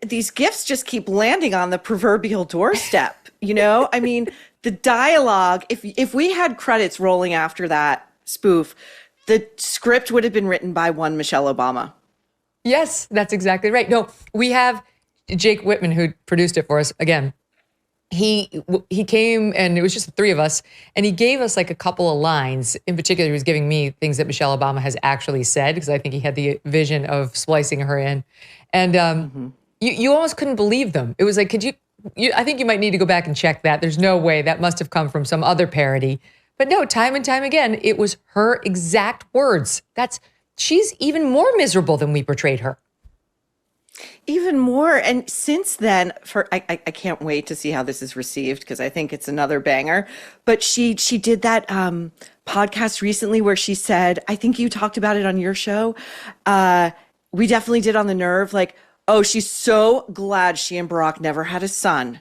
these gifts just keep landing on the proverbial doorstep, you know? I mean, the dialogue, if we had credits rolling after that spoof, the script would have been written by one Michelle Obama. Yes, that's exactly right. No, we have Jake Whitman, who produced it for us. Again, he came, and it was just the three of us, and he gave us like a couple of lines. In particular, he was giving me things that Michelle Obama has actually said, because I think he had the vision of splicing her in. And you almost couldn't believe them. It was like, I think you might need to go back and check that. There's no way that must have come from some other parody. But no, time and time again, it was her exact words. She's even more miserable than we portrayed her. Even more. And since then, I can't wait to see how this is received, because I think it's another banger. But she did that podcast recently where she said, I think you talked about it on your show. We definitely did on The Nerve. Like, oh, she's so glad she and Barack never had a son.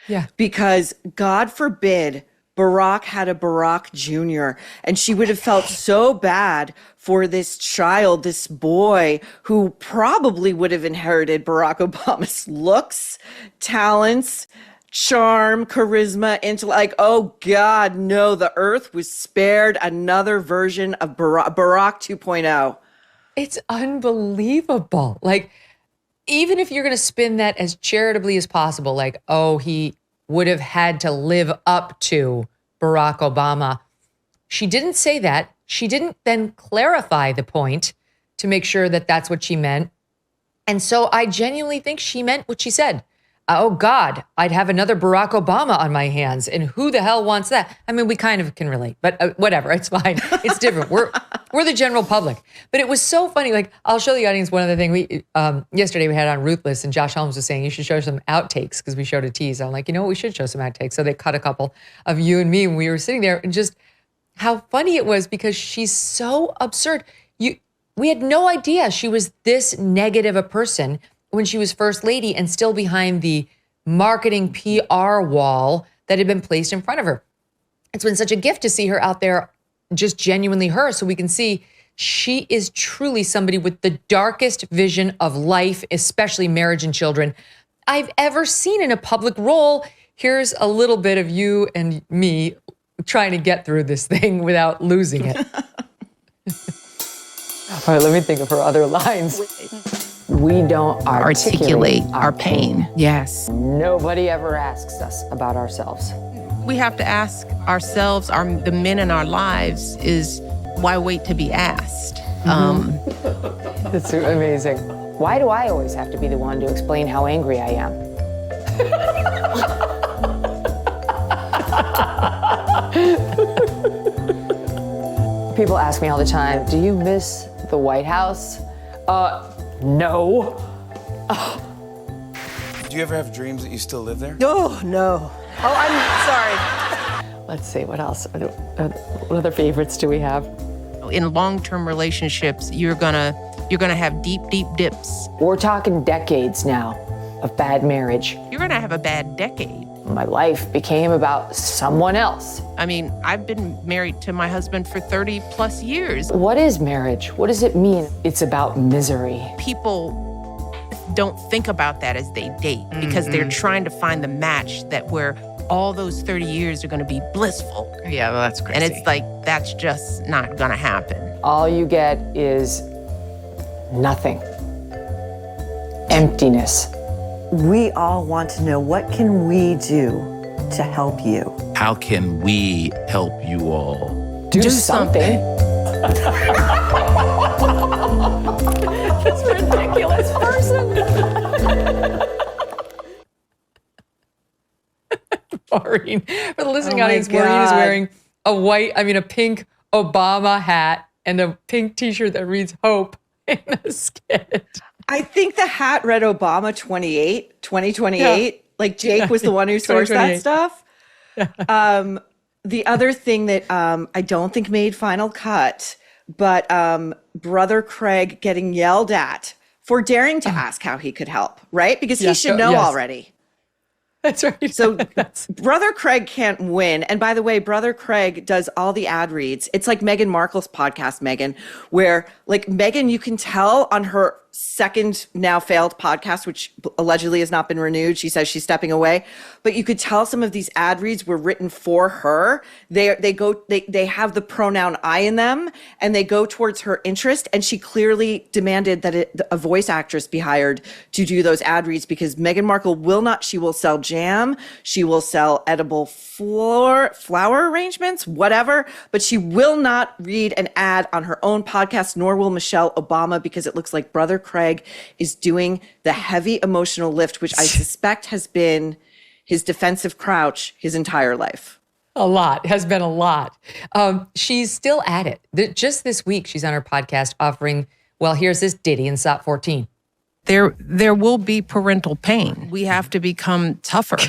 Yeah. Because God forbid Barack had a Barack Jr. And she would have felt so bad for this child, this boy, who probably would have inherited Barack Obama's looks, talents, charm, charisma, intellect. Like, oh God, no, the earth was spared another version of Barack 2.0. It's unbelievable. Like, even if you're going to spin that as charitably as possible, like, oh, he would have had to live up to Barack Obama. She didn't say that. She didn't then clarify the point to make sure that that's what she meant. And so I genuinely think she meant what she said. Oh God, I'd have another Barack Obama on my hands. And who the hell wants that? I mean, we kind of can relate, but whatever, it's fine. It's different. We're the general public. But it was so funny. Like, I'll show the audience one other thing. Yesterday we had on Ruthless, and Josh Holmes was saying you should show some outtakes, because we showed a tease. I'm like, you know what, we should show some outtakes. So they cut a couple of you and me when we were sitting there, and just how funny it was, because she's so absurd. We had no idea she was this negative a person when she was first lady, and still behind the marketing PR wall that had been placed in front of her. It's been such a gift to see her out there, just genuinely her, so we can see she is truly somebody with the darkest vision of life, especially marriage and children, I've ever seen in a public role. Here's a little bit of you and me trying to get through this thing without losing it. All right, let me think of her other lines. We don't articulate our pain. Yes. Nobody ever asks us about ourselves. We have to ask ourselves, the men in our lives, is why wait to be asked? That's amazing. Why do I always have to be the one to explain how angry I am? People ask me all the time, do you miss the White House? No. Do you ever have dreams that you still live there? Oh, no. Oh, I'm sorry. Let's see, what else? What other favorites do we have? In long-term relationships, you're gonna have deep, deep dips. We're talking decades now of bad marriage. You're gonna have a bad decade. My life became about someone else. I mean, I've been married to my husband for 30 plus years. What is marriage? What does it mean? It's about misery. People don't think about that as they date, because they're trying to find the match that where all those 30 years are going to be blissful. Yeah, well, that's crazy. And it's like, that's just not going to happen. All you get is nothing. Emptiness. We all want to know, what can we do to help you? How can we help you all? Do something. This ridiculous person. Maureen, for the listening audience, Maureen is wearing a pink Obama hat and a pink t-shirt that reads hope in the skit. I think the hat read Obama 2028. Yeah. Like Jake was the one who sourced that stuff. Yeah. The other thing that I don't think made final cut, but Brother Craig getting yelled at for daring to ask how he could help, right? Because he should know already. That's right. So Brother Craig can't win. And by the way, Brother Craig does all the ad reads. It's like Meghan Markle's podcast, Megyn, where like Megyn, you can tell on her second now failed podcast, which allegedly has not been renewed. She says she's stepping away, but you could tell some of these ad reads were written for her. They have the pronoun I in them, and they go towards her interest. And she clearly demanded that a voice actress be hired to do those ad reads, because Meghan Markle will not. She will sell jam. She will sell edible flower arrangements, whatever, but she will not read an ad on her own podcast, nor will Michelle Obama, because it looks like Brother Craig is doing the heavy emotional lift, which I suspect has been his defensive crouch his entire life. A lot. Has been a lot. She's still at it. Just this week, she's on her podcast offering, well, here's this ditty in SOT 14. There will be parental pain. We have to become tougher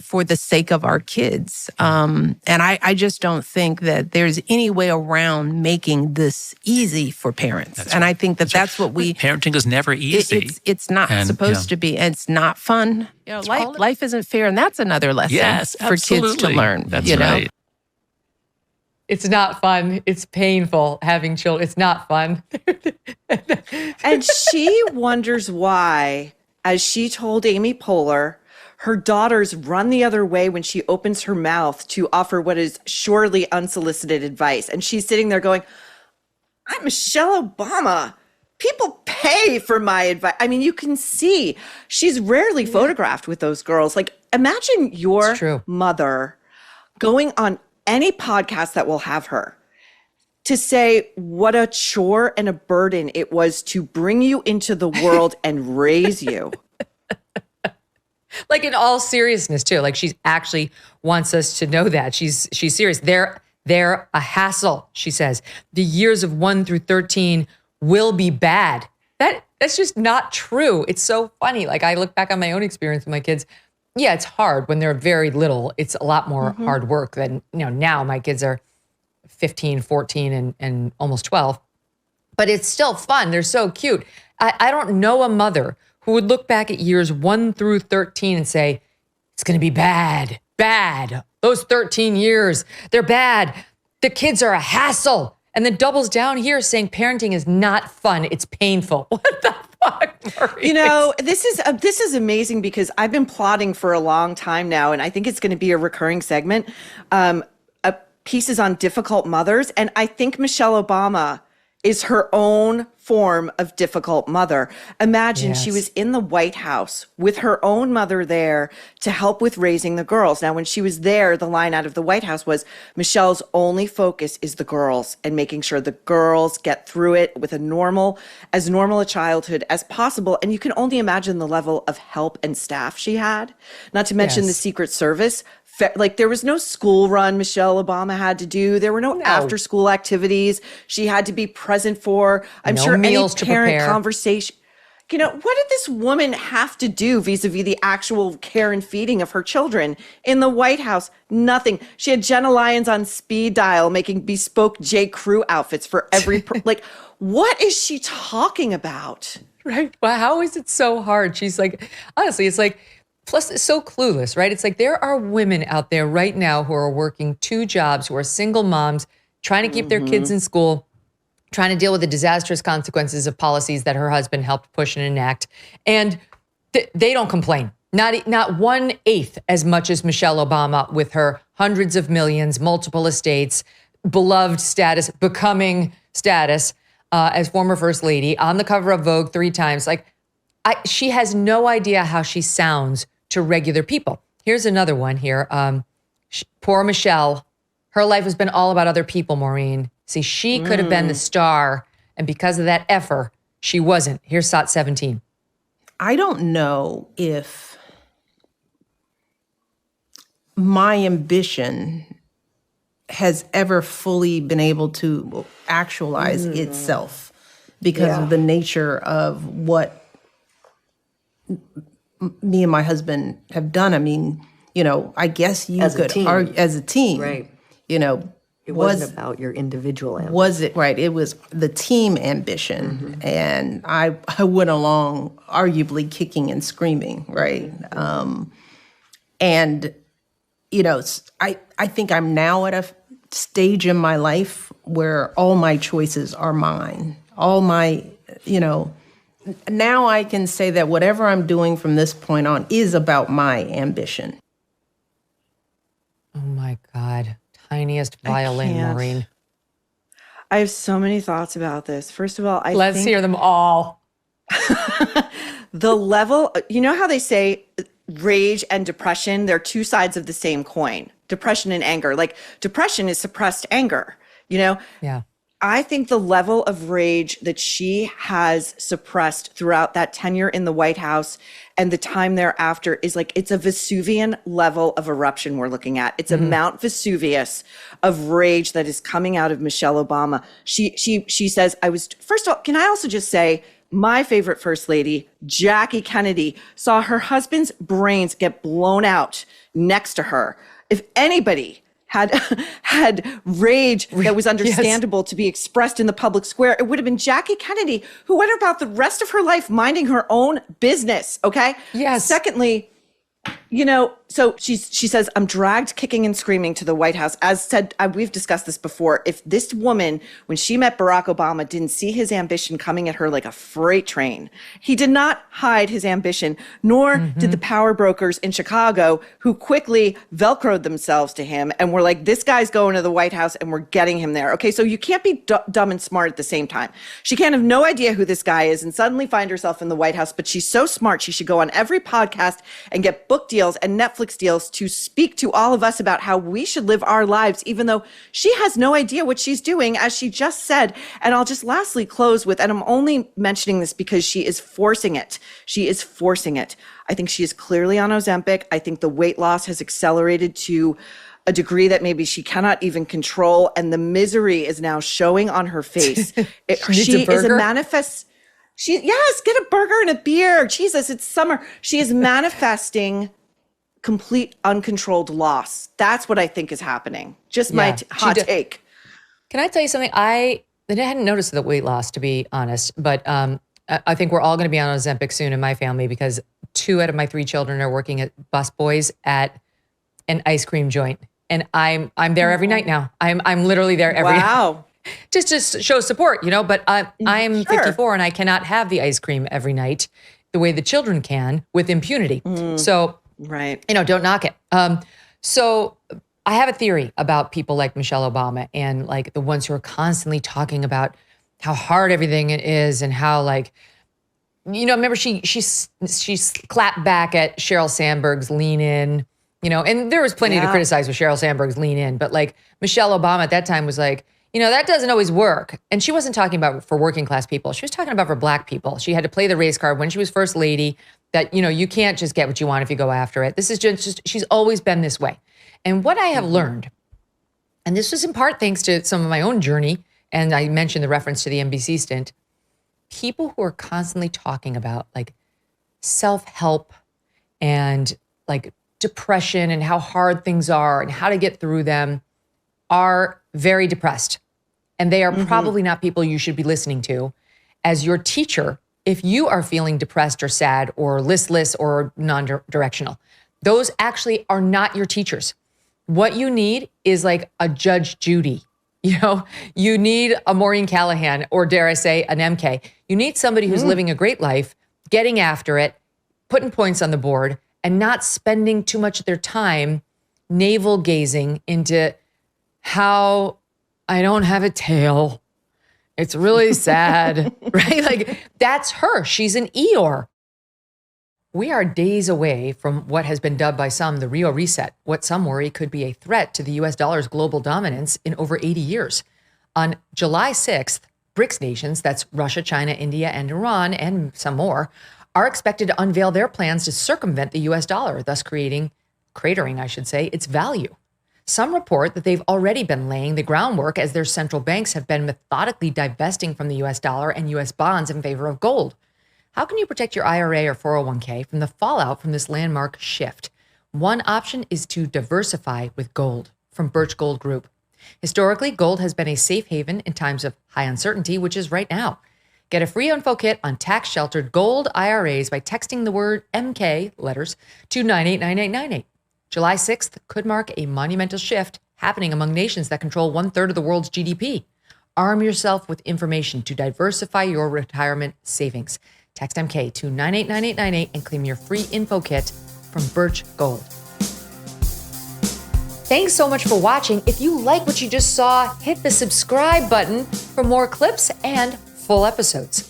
for the sake of our kids. And I just don't think that there's any way around making this easy for parents. I think that's what we... Parenting is never easy. It's not supposed to be. And it's not fun. Life isn't fair. And that's another lesson for kids to learn. That's right. It's not fun. It's painful having children. It's not fun. And she wonders why, as she told Amy Poehler, her daughters run the other way when she opens her mouth to offer what is surely unsolicited advice. And she's sitting there going, I'm Michelle Obama. People pay for my advice. I mean, you can see she's rarely photographed with those girls. Like, imagine your mother going on any podcast that will have her to say what a chore and a burden it was to bring you into the world and raise you. Like, in all seriousness too. Like, she actually wants us to know that she's serious. They're a hassle, she says. The years of 1 through 13 will be bad. That's just not true. It's so funny. Like, I look back on my own experience with my kids. Yeah, it's hard when they're very little. It's a lot more hard work than, now my kids are 15, 14, and almost 12. But it's still fun. They're so cute. I don't know a mother who would look back at years 1 through 13 and say, it's going to be bad. Those 13 years, they're bad. The kids are a hassle. And then doubles down here saying parenting is not fun. It's painful. What the fuck, Maureen? This is amazing, because I've been plotting for a long time now, and I think it's going to be a recurring segment. Pieces on difficult mothers, and I think Michelle Obama is her own form of difficult mother. Imagine she was in the White House with her own mother there to help with raising the girls. Now, when she was there, the line out of the White House was, Michelle's only focus is the girls and making sure the girls get through it with as normal a childhood as possible. And you can only imagine the level of help and staff she had, not to mention the Secret Service. Like, there was no school run Michelle Obama had to do. There were no after school activities she had to be present for. I'm sure any parent conversation. What did this woman have to do vis-a-vis the actual care and feeding of her children in the White House? Nothing. She had Jenna Lyons on speed dial making bespoke J. Crew outfits for every like, what is she talking about? Right. Well, how is it so hard? She's like, honestly, it's like, plus, it's so clueless, right? It's like there are women out there right now who are working 2 jobs, who are single moms, trying to keep their kids in school, trying to deal with the disastrous consequences of policies that her husband helped push and enact. And they don't complain. Not 1/8 as much as Michelle Obama, with her hundreds of millions, multiple estates, beloved status, becoming status as former first lady, on the cover of Vogue 3 times. Like, she has no idea how she sounds to regular people. Here's another one here. Poor Michelle. Her life has been all about other people, Maureen. See, she could have been the star, and because of that effort, she wasn't. Here's SOT 17. I don't know if my ambition has ever fully been able to actualize itself because of the nature of what me and my husband have done. I mean, I guess you could argue as a team, right? It wasn't about your individual ambition. Was it right? It was the team ambition, and I went along arguably kicking and screaming, right? And I think I'm now at a stage in my life where all my choices are mine. All my now I can say that whatever I'm doing from this point on is about my ambition. Oh my God. Tiniest violin, can't. Maureen. I have so many thoughts about this. First of all, Let's hear them all. the level, you know how they say rage and depression, they're two sides of the same coin. Depression and anger. Like depression is suppressed anger, you know? Yeah. I think the level of rage that she has suppressed throughout that tenure in the White House and the time thereafter is like, it's a Vesuvian level of eruption we're looking at. It's a Mount Vesuvius of rage that is coming out of Michelle Obama. She says, first of all, can I also just say, my favorite first lady, Jackie Kennedy, saw her husband's brains get blown out next to her. If anybody had rage that was understandable to be expressed in the public square, it would have been Jackie Kennedy, who went about the rest of her life minding her own business, okay? Yes. Secondly, you know, so she says, I'm dragged kicking and screaming to the White House. As said, we've discussed this before. If this woman, when she met Barack Obama, didn't see his ambition coming at her like a freight train, he did not hide his ambition, nor did the power brokers in Chicago who quickly Velcroed themselves to him and were like, this guy's going to the White House and we're getting him there. Okay, so you can't be dumb and smart at the same time. She can't have no idea who this guy is and suddenly find herself in the White House, but she's so smart, she should go on every podcast and get book deals and Netflix deals to speak to all of us about how we should live our lives, even though she has no idea what she's doing, as she just said. And I'll just lastly close with, and I'm only mentioning this because she is forcing it. She is forcing it. I think she is clearly on Ozempic. I think the weight loss has accelerated to a degree that maybe she cannot even control. And the misery is now showing on her face. She is a manifest. Yes, get a burger and a beer. Jesus, it's summer. She is manifesting complete uncontrolled loss. That's what I think is happening. Just my hot take. Can I tell you something? I hadn't noticed the weight loss, to be honest, but I think we're all going to be on Ozempic soon in my family because 2 out of my 3 children are working at busboys at an ice cream joint, and I'm there every night now. I'm literally there every night. Just to show support, you know. But I'm 54 and I cannot have the ice cream every night the way the children can with impunity. So. Right. You know, don't knock it. So I have a theory about people like Michelle Obama and like the ones who are constantly talking about how hard everything is and how like, you know, remember she's clapped back at Sheryl Sandberg's Lean In, you know, and there was plenty to criticize with Sheryl Sandberg's Lean In, but like Michelle Obama at that time was like, you know, that doesn't always work. And she wasn't talking about for working class people. She was talking about for Black people. She had to play the race card when she was first lady that, you know, you can't just get what you want if you go after it. This is just she's always been this way. And what I have learned, and this was in part thanks to some of my own journey, and I mentioned the reference to the NBC stint, people who are constantly talking about like self-help and like depression and how hard things are and how to get through them are very depressed. And they are probably not people you should be listening to as your teacher if you are feeling depressed or sad or listless or non-directional. Those actually are not your teachers. What you need is like a Judge Judy. You know, you need a Maureen Callahan, or dare I say an MK. You need somebody who's living a great life, getting after it, putting points on the board, and not spending too much of their time navel gazing into how I don't have a tail. It's really sad, right? Like that's her. She's an Eeyore. We are days away from what has been dubbed by some the Rio Reset, what some worry could be a threat to the US dollar's global dominance in over 80 years. On July 6th, BRICS nations, that's Russia, China, India, and Iran, and some more, are expected to unveil their plans to circumvent the US dollar, thus cratering, I should say, its value. Some report that they've already been laying the groundwork as their central banks have been methodically divesting from the US dollar and US bonds in favor of gold. How can you protect your IRA or 401k from the fallout from this landmark shift? One option is to diversify with gold from Birch Gold Group. Historically, gold has been a safe haven in times of high uncertainty, which is right now. Get a free info kit on tax-sheltered gold IRAs by texting the word MK letters to 989898. July 6th could mark a monumental shift happening among nations that control 1/3 of the world's GDP. Arm yourself with information to diversify your retirement savings. Text MK to 989898 and claim your free info kit from Birch Gold. Thanks so much for watching. If you like what you just saw, hit the subscribe button for more clips and full episodes.